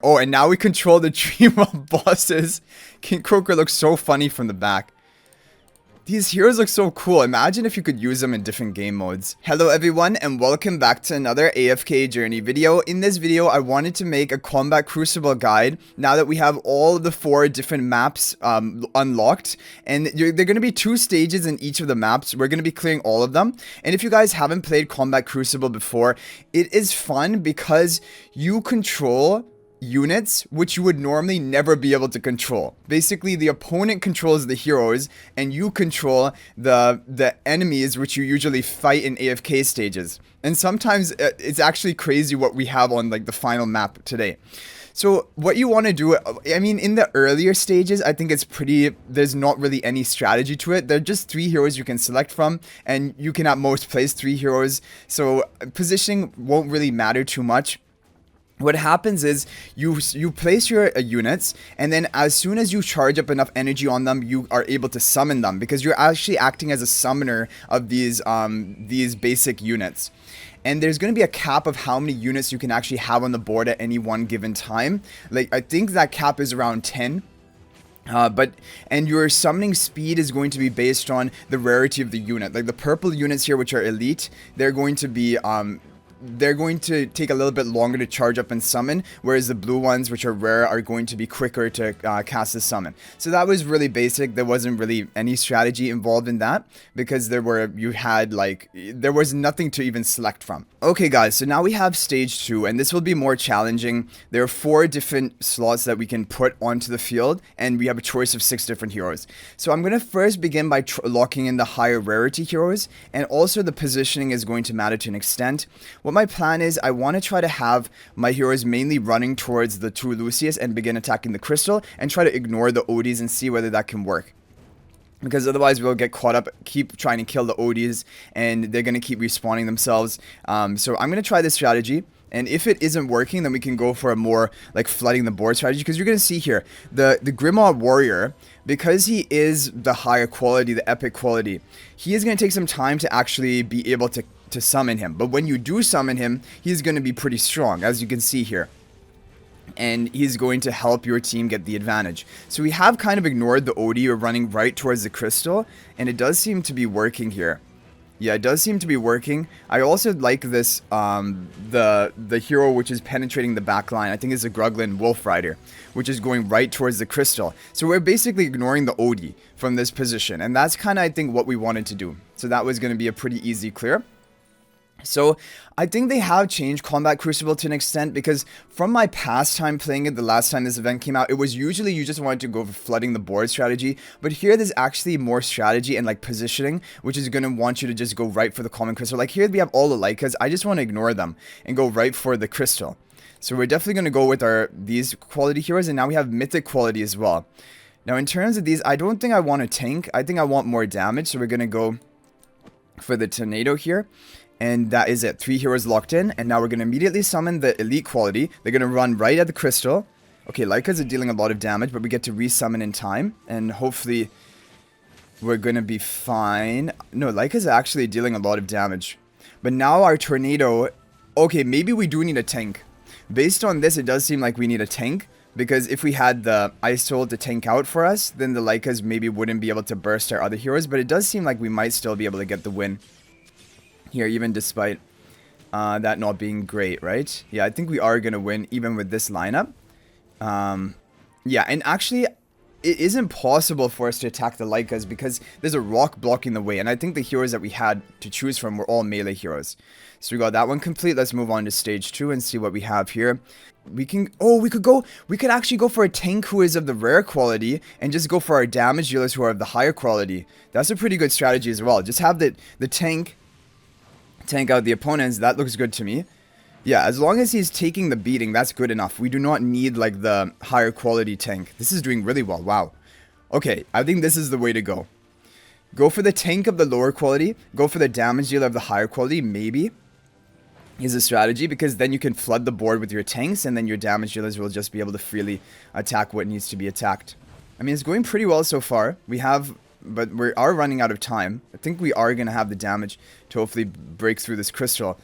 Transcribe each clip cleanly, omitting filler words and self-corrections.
Oh, and now we control the tree mob bosses. King Croaker looks so funny from the back. These heroes look so cool. Imagine if you could use them in different game modes. Hello everyone and welcome back to another AFK journey video. In this video, I wanted to make a combat crucible guide now that we have all of the 4 different maps unlocked. And they're going to be 2 stages in each of the maps. We're going to be clearing all of them. And if you guys haven't played combat crucible before, it is fun because you control units which you would normally never be able to control. Basically, the opponent controls the heroes and you control the enemies which you usually fight in AFK stages. And sometimes it's actually crazy what we have on like the final map today. So what you want to do, I mean, in the earlier stages, I think it's pretty, there's not really any strategy to it. There are just 3 heroes you can select from, and you can at most place 3 heroes. So positioning won't really matter too much. What happens is you place your units, and then as soon as you charge up enough energy on them, you are able to summon them because you're actually acting as a summoner of these basic units. And there's going to be a cap of how many units you can actually have on the board at any one given time. Like, I think that cap is around 10. And your summoning speed is going to be based on the rarity of the unit. Like the purple units here, which are elite, they're going to take a little bit longer to charge up and summon, whereas the blue ones, which are rare, are going to be quicker to cast a summon. So that was really basic. There wasn't really any strategy involved in that because there was nothing to even select from. Okay guys, so now we have stage 2, and this will be more challenging. There are 4 different slots that we can put onto the field, and we have a choice of 6 different heroes. So I'm going to first begin by locking in the higher rarity heroes, and also the positioning is going to matter to an extent. What my plan is, I want to try to have my heroes mainly running towards the 2 Lucius and begin attacking the crystal and try to ignore the ODs and see whether that can work. Because otherwise we'll get caught up, keep trying to kill the ODs, and they're going to keep respawning themselves. So I'm going to try this strategy. And if it isn't working, then we can go for a more like flooding the board strategy. Because you're going to see here, the Grimoire Warrior, because he is the higher quality, the epic quality, he is going to take some time to actually be able to summon him. But when you do summon him, he's going to be pretty strong, as you can see here. And he's going to help your team get the advantage. So we have kind of ignored the OD. We're running right towards the crystal, and it does seem to be working here. Yeah, it does seem to be working. I also like this, the hero which is penetrating the back line. I think it's a Gruglin Wolf Rider, which is going right towards the crystal. So we're basically ignoring the OD from this position. And that's kind of, I think, what we wanted to do. So that was going to be a pretty easy clear. So I think they have changed Combat Crucible to an extent, because from my past time playing it, the last time this event came out, it was usually you just wanted to go for flooding the board strategy. But here there's actually more strategy and like positioning, which is going to want you to just go right for the common crystal. Like here we have all the Lycas. I just want to ignore them and go right for the crystal. So we're definitely going to go with these quality heroes, and now we have mythic quality as well. Now in terms of these, I don't think I want a tank. I think I want more damage, so we're going to go for the tornado here. And that is it. 3 heroes locked in. And now we're going to immediately summon the elite quality. They're going to run right at the crystal. Okay, Lycas are dealing a lot of damage, but we get to resummon in time. And hopefully we're going to be fine. No, Lycas are actually dealing a lot of damage. But now our tornado... Okay, maybe we do need a tank. Based on this, it does seem like we need a tank. Because if we had the Ice Soul to tank out for us, then the Lycas maybe wouldn't be able to burst our other heroes. But it does seem like we might still be able to get the win here, even despite that not being great, right? Yeah, I think we are going to win even with this lineup. Yeah, and actually, it is impossible for us to attack the Lycas because there's a rock blocking the way. And I think the heroes that we had to choose from were all melee heroes. So we got that one complete. Let's move on to stage 2 and see what we have here. We can, we could actually go for a tank who is of the rare quality and just go for our damage dealers who are of the higher quality. That's a pretty good strategy as well. Just have the tank out the opponents. That looks good to me. Yeah, as long as he's taking the beating, that's good enough. We do not need like the higher quality tank. This is doing really well. Wow. Okay, I think this is the way to go. Go for the tank of the lower quality. Go for the damage dealer of the higher quality, maybe, is a strategy, because then you can flood the board with your tanks, and then your damage dealers will just be able to freely attack what needs to be attacked. I mean, it's going pretty well so far. But we are running out of time. I think we are going to have the damage to hopefully break through this crystal.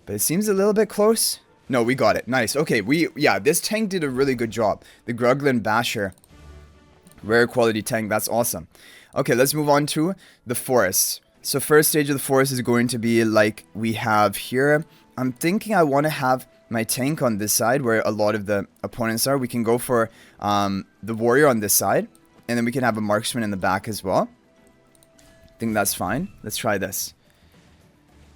But it seems a little bit close. No, we got it. Nice. Okay, yeah, this tank did a really good job. The Gruglin Basher. Rare quality tank. That's awesome. Okay, let's move on to the forest. So first stage of the forest is going to be like we have here. I'm thinking I want to have my tank on this side where a lot of the opponents are. We can go for the warrior on this side. And then we can have a marksman in the back as well. I think that's fine. Let's try this.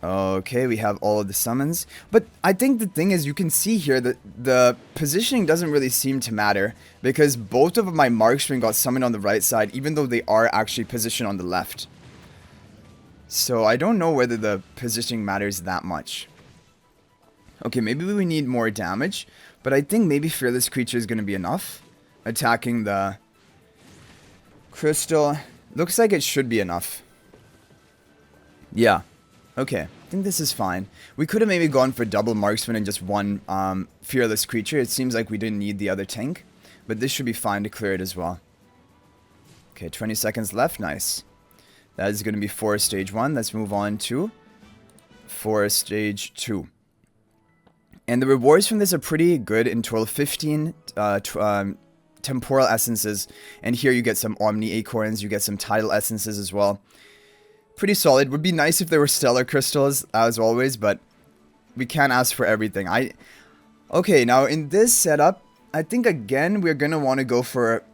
Okay, we have all of the summons. But I think the thing is, you can see here that the positioning doesn't really seem to matter. Because both of my marksmen got summoned on the right side, even though they are actually positioned on the left. So I don't know whether the positioning matters that much. Okay, maybe we need more damage. But I think maybe Fearless Creature is going to be enough. Attacking the crystal. Looks like it should be enough. Yeah. Okay, I think this is fine. We could have maybe gone for double marksman and just one fearless creature. It seems like we didn't need the other tank. But this should be fine to clear it as well. Okay, 20 seconds left. Nice. That is going to be Forest Stage 1. Let's move on to Forest Stage 2. And the rewards from this are pretty good in total. 15 temporal essences. And here you get some Omni Acorns. You get some Tidal essences as well. Pretty solid. Would be nice if there were stellar crystals, as always, but we can't ask for everything. Okay, now in this setup, I think again we're gonna want to go for.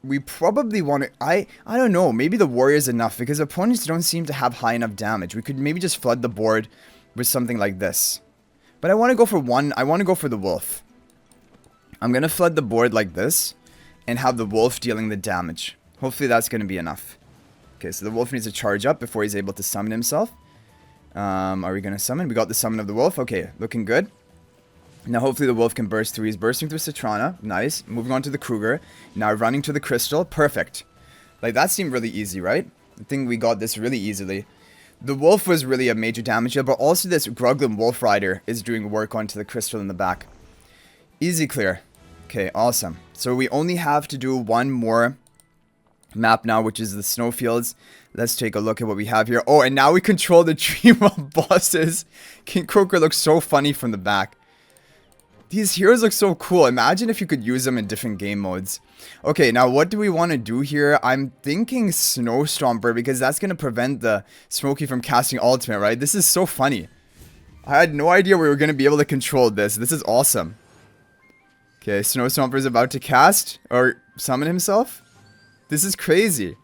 We probably want to. I don't know. Maybe the warrior is enough because opponents don't seem to have high enough damage. We could maybe just flood the board with something like this. But I want to go for one. I want to go for the wolf. I'm gonna flood the board like this, and have the wolf dealing the damage. Hopefully that's gonna be enough. Okay, so the wolf needs to charge up before he's able to summon himself. Are we going to summon? We got the summon of the wolf. Okay, looking good. Now hopefully the wolf can burst through. He's bursting through Citrana. Nice. Moving on to the Kruger. Now running to the crystal. Perfect. Like, that seemed really easy, right? I think we got this really easily. The wolf was really a major damage deal, but also this Gruglin Wolf Rider is doing work onto the crystal in the back. Easy clear. Okay, awesome. So we only have to do one more map now, which is the Snowfields. Let's take a look at what we have here. Oh, and now we control the Dream of bosses. King Croaker looks so funny from the back. These heroes look so cool. Imagine if you could use them in different game modes. Okay, now what do we want to do here? I'm thinking Snow Stomper because that's going to prevent the Smokey from casting ultimate, right? This is so funny. I had no idea we were going to be able to control this. This is awesome. Okay, Snow Stomper is about to cast or summon himself. This is crazy.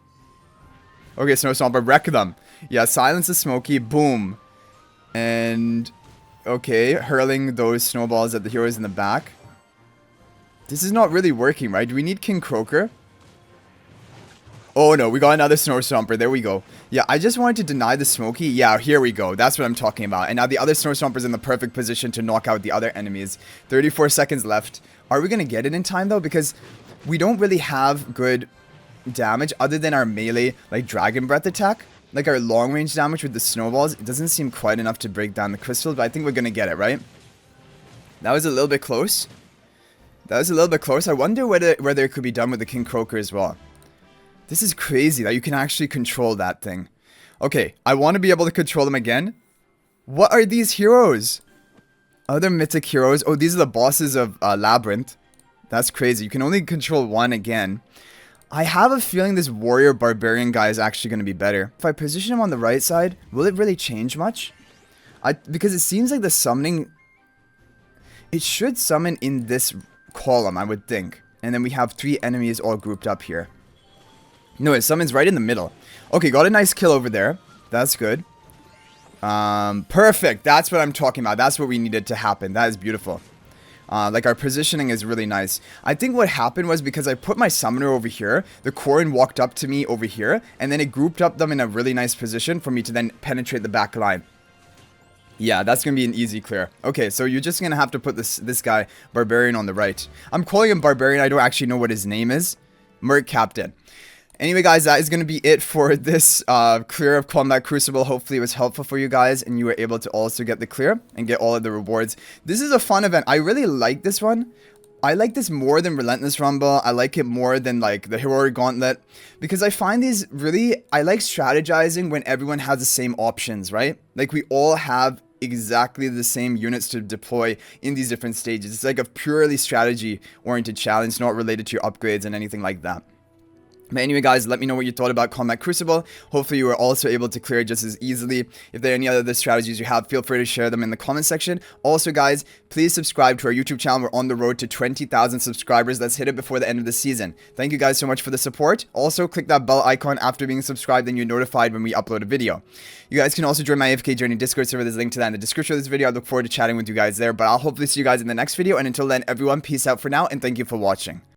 Okay, Snow Stomper, wreck them. Yeah, silence the Smokey. Boom. And, okay, hurling those snowballs at the heroes in the back. This is not really working, right? Do we need King Croaker? Oh, no, we got another Snow Stomper. There we go. Yeah, I just wanted to deny the Smokey. Yeah, here we go. That's what I'm talking about. And now the other Snow Stomper's in the perfect position to knock out the other enemies. 34 seconds left. Are we going to get it in time, though? Because we don't really have good damage other than our melee, like Dragon Breath attack. Like our long range damage with the snowballs. It doesn't seem quite enough to break down the crystal, but I think we're going to get it, right? That was a little bit close. That was a little bit close. I wonder whether it could be done with the King Croaker as well. This is crazy that you can actually control that thing. Okay, I want to be able to control them again. What are these heroes? Other mythic heroes. Oh, these are the bosses of Labyrinth. That's crazy. You can only control one again. I have a feeling this warrior barbarian guy is actually going to be better. If I position him on the right side, will it really change much? Because it seems like the summoning... It should summon in this column, I would think. And then we have 3 enemies all grouped up here. No, it summons right in the middle. Okay, got a nice kill over there. That's good. Perfect. That's what I'm talking about. That's what we needed to happen. That is beautiful. Like our positioning is really nice. I think what happened was because I put my summoner over here, the Korin walked up to me over here, and then it grouped up them in a really nice position for me to then penetrate the back line. Yeah, that's going to be an easy clear. Okay, so you're just going to have to put this guy, Barbarian, on the right. I'm calling him Barbarian. I don't actually know what his name is. Merc Captain. Anyway, guys, that is going to be it for this clear of Combat Crucible. Hopefully it was helpful for you guys and you were able to also get the clear and get all of the rewards. This is a fun event. I really like this one. I like this more than Relentless Rumble. I like it more than like the Heroic Gauntlet because I find these really, I like strategizing when everyone has the same options, right? Like we all have exactly the same units to deploy in these different stages. It's like a purely strategy oriented challenge, not related to your upgrades and anything like that. But anyway, guys, let me know what you thought about Combat Crucible. Hopefully you were also able to clear it just as easily. If there are any other strategies you have, feel free to share them in the comment section. Also, guys, please subscribe to our YouTube channel. We're on the road to 20,000 subscribers. Let's hit it before the end of the season. Thank you guys so much for the support. Also, click that bell icon after being subscribed, then you're notified when we upload a video. You guys can also join my AFK Journey Discord server. There's a link to that in the description of this video. I look forward to chatting with you guys there. But I'll hopefully see you guys in the next video. And until then, everyone, peace out for now, and thank you for watching.